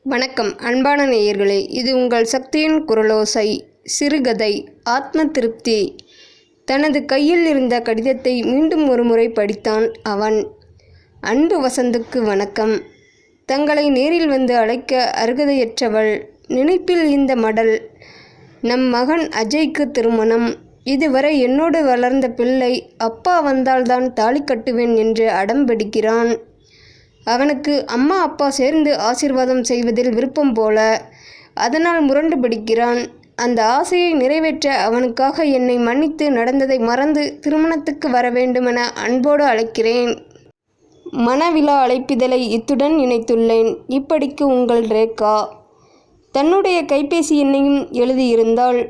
வணக்கம் அன்பான நேயர்களே, இது உங்கள் சக்தியின் குரலோசை. சிறுகதை ஆத்ம திருப்தி. தனது கையில் இருந்த கடிதத்தை மீண்டும் ஒருமுறை படித்தான் அவன். அன்பு வசந்துக்கு வணக்கம். தங்களை நேரில் வந்து அழைக்க அருகதையற்றவள். நினைப்பில் இந்த மடல். நம் மகன் அஜய்க்கு திருமணம். இதுவரை என்னோடு வளர்ந்த பிள்ளை அப்பா வந்தால்தான் தாலி கட்டுவேன் என்று அடம் பிடிக்கிறான். அவனுக்கு அம்மா அப்பா சேர்ந்து ஆசீர்வாதம் செய்வதில் விருப்பம் போல. அதனால் முரண்டு பிடிக்கிறான். அந்த ஆசையை நிறைவேற்ற அவனுக்காக என்னை மன்னித்து நடந்ததை மறந்து திருமணத்துக்கு வர வேண்டுமென அன்போடு அழைக்கிறேன். மணவிழா அழைப்பிதழை இத்துடன் இணைத்துள்ளேன். இப்படிக்கு உங்கள் ரேகா. தன்னுடைய கைபேசி எண்ணையும் எழுதியிருந்தாள்.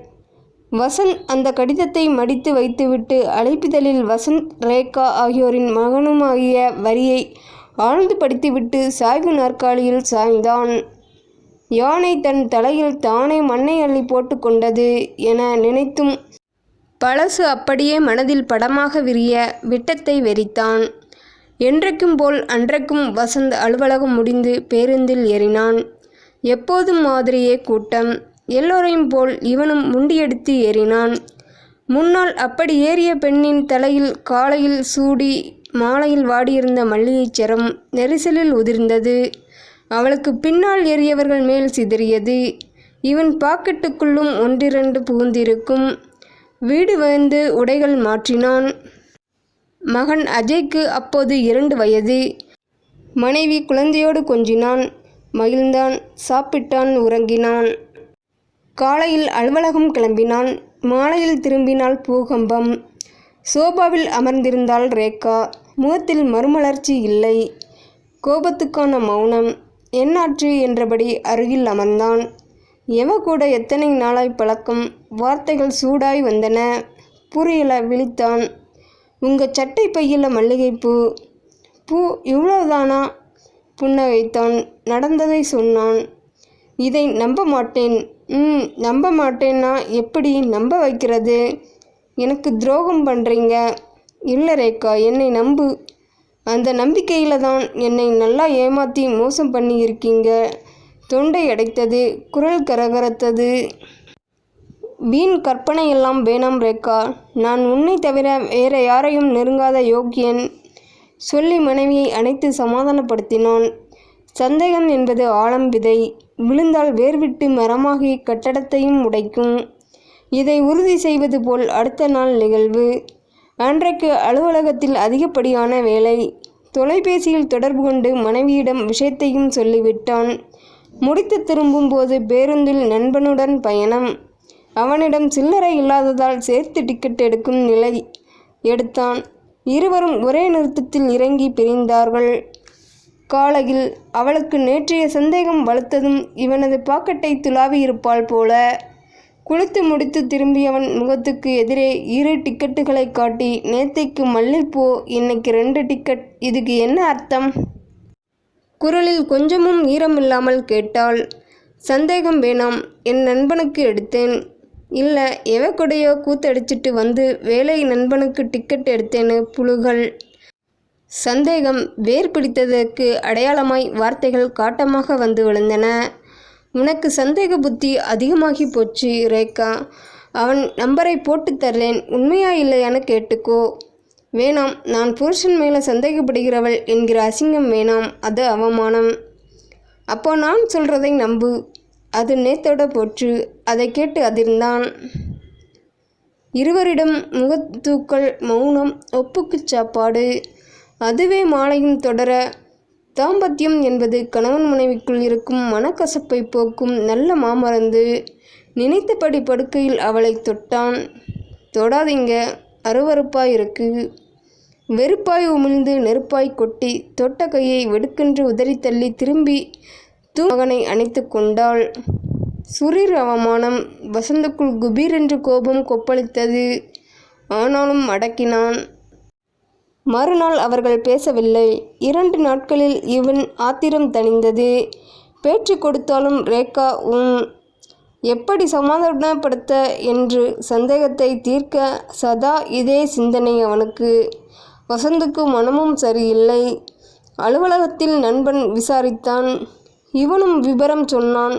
வசந்த் அந்த கடிதத்தை மடித்து வைத்துவிட்டு அழைப்பிதழில் வசந்த், ரேகா ஆகியோரின் மகனுமாகிய வரியை ஆழ்ந்து படித்துவிட்டு சாய்வு நாற்காலியில் சாய்ந்தான். யானை தன் தலையில் தானே மண்ணை அள்ளி போட்டு கொண்டது என நினைத்தும் பழசு அப்படியே மனதில் படமாக விரிய விட்டத்தை வெறித்தான். என்றைக்கும் போல் அன்றைக்கும் வசந்த் அலுவலகம் முடிந்து பேருந்தில் ஏறினான். எப்போதும் மாதிரியே கூட்டம். எல்லோரையும் போல் இவனும் முண்டியெடுத்து ஏறினான். முன்னால் அப்படி ஏறிய பெண்ணின் தலையில் காலையில் சூடி மாலையில் வாடியிருந்த மல்லிகைச் சரம் நெரிசலில் உதிர்ந்தது. அவளுக்கு பின்னால் ஏறியவர்கள் மேல் சிதறியது. இவன் பாக்கெட்டுக்குள்ளும் ஒன்றிரண்டு புகுந்திருக்கும். வீடு வந்து உடைகள் மாற்றினான். மகன் அஜய்க்கு அப்போது 2 வயது. மனைவி குழந்தையோடு கொஞ்சினான், மகிழ்ந்தான், சாப்பிட்டான், உறங்கினான். காலையில் அலுவலகம் கிளம்பினான். மாலையில் திரும்பினால் பூகம்பம். சோபாவில் அமர்ந்திருந்தாள் ரேகா. முகத்தில் மறுமலர்ச்சி இல்லை. கோபத்துக்கான மௌனம். என்னாற்று என்றபடி அருகில் அமர்ந்தான். எவ கூட எத்தனை நாளாய் பழக்கம். வார்த்தைகள் சூடாய் வந்தன. புரியல. விழித்தான். உங்க சட்டை பையில் மல்லிகைப்பூ. பூ இவ்வளவுதானா? புன்னகைத்தான். நடந்ததை சொன்னான். இதை நம்ப மாட்டேன். நம்ப மாட்டேன்னா எப்படி நம்ப வைக்கிறது? எனக்கு துரோகம் பண்ணுறீங்க. இல்லை ரேகா, என்னை நம்பு. அந்த நம்பிக்கையில் தான் என்னை நல்லா ஏமாற்றி மோசம் பண்ணி இருக்கீங்க. தொண்டை அடைத்தது. குரல் கரகரத்தது. வீண் கற்பனையெல்லாம் வேணாம் ரேகா. நான் உன்னை தவிர வேற யாரையும் நெருங்காத யோக்கியன். சொல்லி மனைவியை அணைத்து சமாதானப்படுத்தினான். சந்தேகம் என்பது ஆழம் விதை. விழுந்தால் வேர்விட்டு மரமாகி கட்டடத்தையும் உடைக்கும். இதை உறுதி செய்வது போல் அடுத்த நாள் நிகழ்வு. அன்றைக்கு அலுவலகத்தில் அதிகப்படியான வேலை. தொலைபேசியில் தொடர்பு கொண்டு மனைவியிடம் விஷயத்தையும் சொல்லிவிட்டான். முடித்து திரும்பும்போது பேருந்தில் நண்பனுடன் பயணம். அவனிடம் சில்லறை இல்லாததால் சேர்த்து டிக்கெட் எடுக்கும் நிலை எடுத்தான். இருவரும் ஒரே நிறுத்தத்தில் இறங்கி பிரிந்தார்கள். காலையில் அவளுக்கு நேற்றைய சந்தேகம் வலுத்ததும் இவனது பாக்கெட்டை துளாவி இருப்பாள் போல. குளித்து முடித்து திரும்பியவன் முகத்துக்கு எதிரே 2 டிக்கெட்டுகளை காட்டி, நேத்தைக்கு மல்லிப்பூ, இன்னைக்கு 2 டிக்கெட். இதுக்கு என்ன அர்த்தம்? குரலில் கொஞ்சமும் ஈரமில்லாமல் கேட்டாள். சந்தேகம் வேணாம். என் நண்பனுக்கு எடுத்தேன். இல்லை, எவ கூடையோ கூத்தடிச்சிட்டு வந்து வேலை நண்பனுக்கு டிக்கெட் எடுத்தேன்னு புழுகல். சந்தேகம் வேர் பிடித்ததற்கு அடையாளமாய் வார்த்தைகள் காட்டமாக வந்து விழுந்தன. உனக்கு சந்தேக புத்தி அதிகமாகி போச்சு ரேகா. அவன் நம்பரை போட்டு தரலேன். உண்மையா இல்லையான்னு கேட்டுக்கோ. வேணாம். நான் புருஷன் மேலே சந்தேகப்படுகிறவள் என்கிற அசிங்கம் வேணாம். அது அவமானம். அப்போ நான் சொல்கிறதை நம்பு. அது நேத்தோட போற்று. அதை கேட்டு அதிர்ந்தான். இருவரிடம் முகத்தூக்கள், மௌனம், ஒப்புக்கு சாப்பாடு. அதுவே மாலையும் தொடர. தாம்பத்தியம் என்பது கணவன் மனைவிக்குள் இருக்கும் மனக்கசப்பை போக்கும் நல்ல மாமருந்து. நினைத்தபடி படுக்கையில் அவளை தொட்டான். தொடாதீங்க, அருவருப்பாய் இருக்கு. வெறுப்பாய் உமிழ்ந்து நெருப்பாய் கொட்டி தொட்ட கையை வெடுக்கென்று உதறி தள்ளி திரும்பி மகனை அணைத்து கொண்டாள். சுரீர் அவமானம். வசந்துக்குள் குபீரென்று கோபம் கொப்பளித்தது. ஆனாலும் அடக்கினான். மறுநாள் அவர்கள் பேசவில்லை. 2 நாட்களில் இவன் ஆத்திரம் தணிந்தது. பேச்சு கொடுத்தாலும் ரேகா எப்படி சமாதானப்படுத்த என்று சந்தேகத்தை தீர்க்க சதா இதே சிந்தனை அவனுக்கு. வசந்துக்கு மனமும் சரியில்லை. அலுவலகத்தில் நண்பன் விசாரித்தான். இவனும் விபரம் சொன்னான்.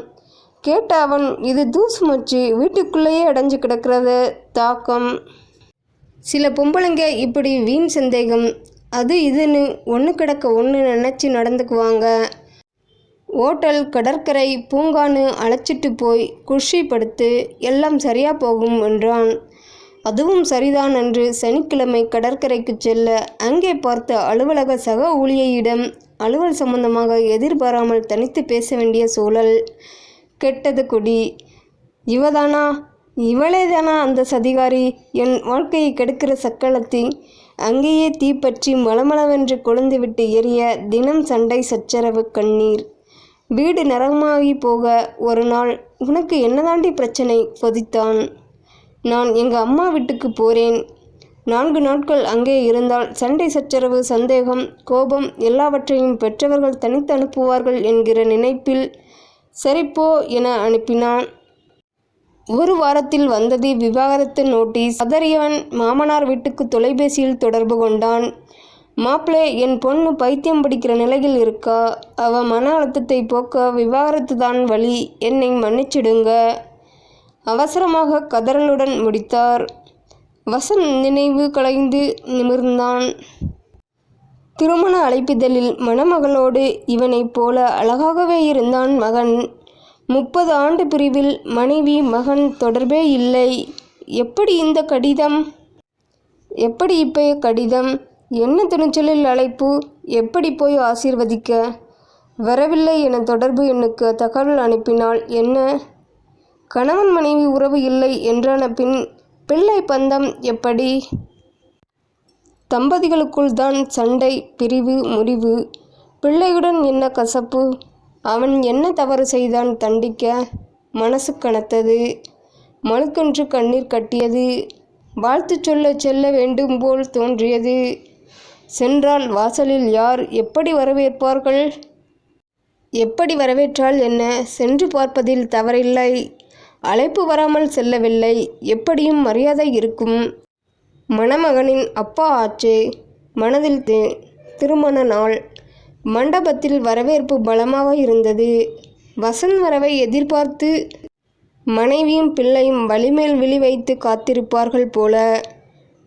கேட்ட அவன், இது தூசு மச்சு, வீட்டுக்குள்ளேயே அடைஞ்சு கிடக்கிறது தாக்கம். சில பொம்பளைங்க இப்படி வீண் சந்தேகம் அது இதுன்னு ஒன்று கிடக்க ஒன்று நினச்சி நடந்துக்குவாங்க. ஓட்டல், கடற்கரை, பூங்கான்னு அழைச்சிட்டு போய் குஷிப்படுத்து, எல்லாம் சரியாக போகும் என்றான். அதுவும் சரிதான் என்று சனிக்கிழமை கடற்கரைக்கு செல்ல அங்கே பார்த்த அலுவலக சக ஊழியையிடம் அலுவல் சம்பந்தமாக எதிர்பாராமல் தனித்து பேச வேண்டிய சூழல். கெட்டது கொடி. இவதானா, இவளேதானா அந்த சதிகாரி, என் வாழ்க்கையை கெடுக்கிற சக்களத்தி. அங்கேயே தீப்பற்றி மளமளவென்று கொழுந்துவிட்டு எரிய தினம் சண்டை, சச்சரவு, கண்ணீர். வீடு நரகமாகி போக ஒரு நாள், உனக்கு என்னதாண்டி பிரச்சனை கொதித்தான். நான் எங்கள் அம்மா வீட்டுக்கு போகிறேன். 4 நாட்கள் அங்கே இருந்தால் சண்டை, சச்சரவு, சந்தேகம், கோபம் எல்லாவற்றையும் பெற்றவர்கள் தனித்து அனுப்புவார்கள் என்கிற நினைப்பில் சரிப்போ என அனுப்பினான். 1 வாரத்தில் வந்தது விவாகரத்து நோட்டீஸ். பதறியவன் மாமனார் வீட்டுக்கு தொலைபேசியில் தொடர்பு கொண்டான். மாப்பிளே, என் பொண்ணு பைத்தியம் பிடிக்கிற நிலையில் இருக்கா. அவ மன அழுத்தத்தை போக்க விவாகரத்து தான் வழி, என்னை மன்னிச்சிடுங்க. அவசரமாக கதறலுடன் முடித்தார். வசந்த் நினைவு கலைந்து நிமிர்ந்தான். திருமண அழைப்பிதழில் மணமகளோடு இவனைப் போல அழகாகவே இருந்தான் மகன். 30 ஆண்டு பிரிவில் மனைவி மகன் தொடர்பே இல்லை. எப்படி இந்த கடிதம்? எப்படி இப்பய கடிதம்? என்ன துணிச்சலில் அழைப்பு? எப்படி போய் ஆசீர்வதிக்க? வரவில்லை என தொடர்பு எண்ணுக்கு தகவல் அனுப்பினால் என்ன? கணவன் மனைவி உறவு இல்லை என்றான பின் பிள்ளை பந்தம் எப்படி? தம்பதிகளுக்குள் தான் சண்டை, பிரிவு, முறிவு. பிள்ளையுடன் என்ன கசப்பு? அவன் என்ன தவறு செய்தான் தண்டிக்க? மனசு கனத்தது. மழுக்கென்று கண்ணீர் கட்டியது. வாழ்த்து சொல்ல செல்ல வேண்டும் போல் தோன்றியது. சென்றால் வாசலில் யார் எப்படி வரவேற்பார்கள்? எப்படி வரவேற்றால் என்ன? சென்று பார்ப்பதில் தவறில்லை. அழைப்பு வராமல் செல்லவில்லை. எப்படியும் மரியாதை இருக்கும். மணமகனின் அப்பா ஆச்சே. மனதில் திருமண நாள். மண்டபத்தில் வரவேற்பு பலமாக இருந்தது. வசந்த் வரவை எதிர்பார்த்து மனைவியும் பிள்ளையும் வழிமேல் விழி வைத்து காத்திருப்பார்கள் போல.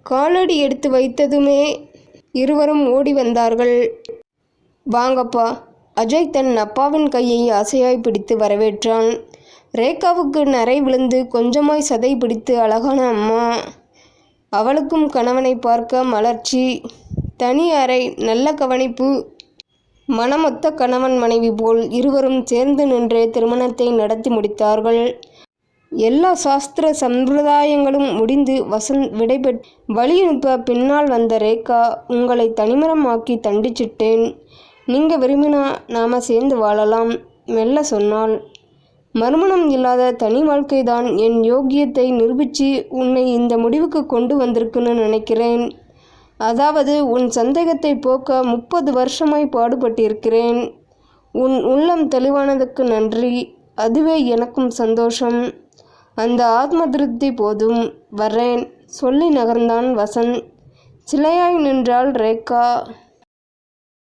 காலடி எடுத்து வைத்ததுமே இருவரும் ஓடி வந்தார்கள். வாங்கப்பா. அஜய் தன் அப்பாவின் கையை ஆசையாய் பிடித்து வரவேற்றான். ரேகாவுக்கு நரை விழுந்து கொஞ்சமாய் சதை பிடித்து அழகான அம்மா. அவளுக்கும் கணவனை பார்க்க மலர்ச்சி. தனி அறை, நல்ல கவனிப்பு. மனமொத்த கணவன் மனைவி போல் இருவரும் சேர்ந்து நின்றே திருமணத்தை நடத்தி முடித்தார்கள். எல்லா சாஸ்திர சம்பிரதாயங்களும் முடிந்து வசந்த் விடைபெற்று வழியனுப்ப பின்னால் வந்த ரேகா, உங்களை தனிமரமாக்கி தண்டிச்சிட்டேன். நீங்க விரும்பினா நாம சேர்ந்து வாழலாம் மெல்ல சொன்னாள். மறுமணம் இல்லாத தனி வாழ்க்கைதான் என் யோக்கியத்தை நிரூபித்து உன்னை இந்த முடிவுக்கு கொண்டு வந்திருக்குன்னு நினைக்கிறேன். அதாவது உன் சந்தேகத்தை போக்க 30 வருஷமாய் பாடுபட்டிருக்கிறேன். உன் உள்ளம் தெளிவானதுக்கு நன்றி. அதுவே எனக்கும் சந்தோஷம். அந்த ஆத்ம திருப்தி போதும். வர்றேன் சொல்லி நகர்ந்தான் வசந்த். சிலையாய் நின்றாள் ரேகா.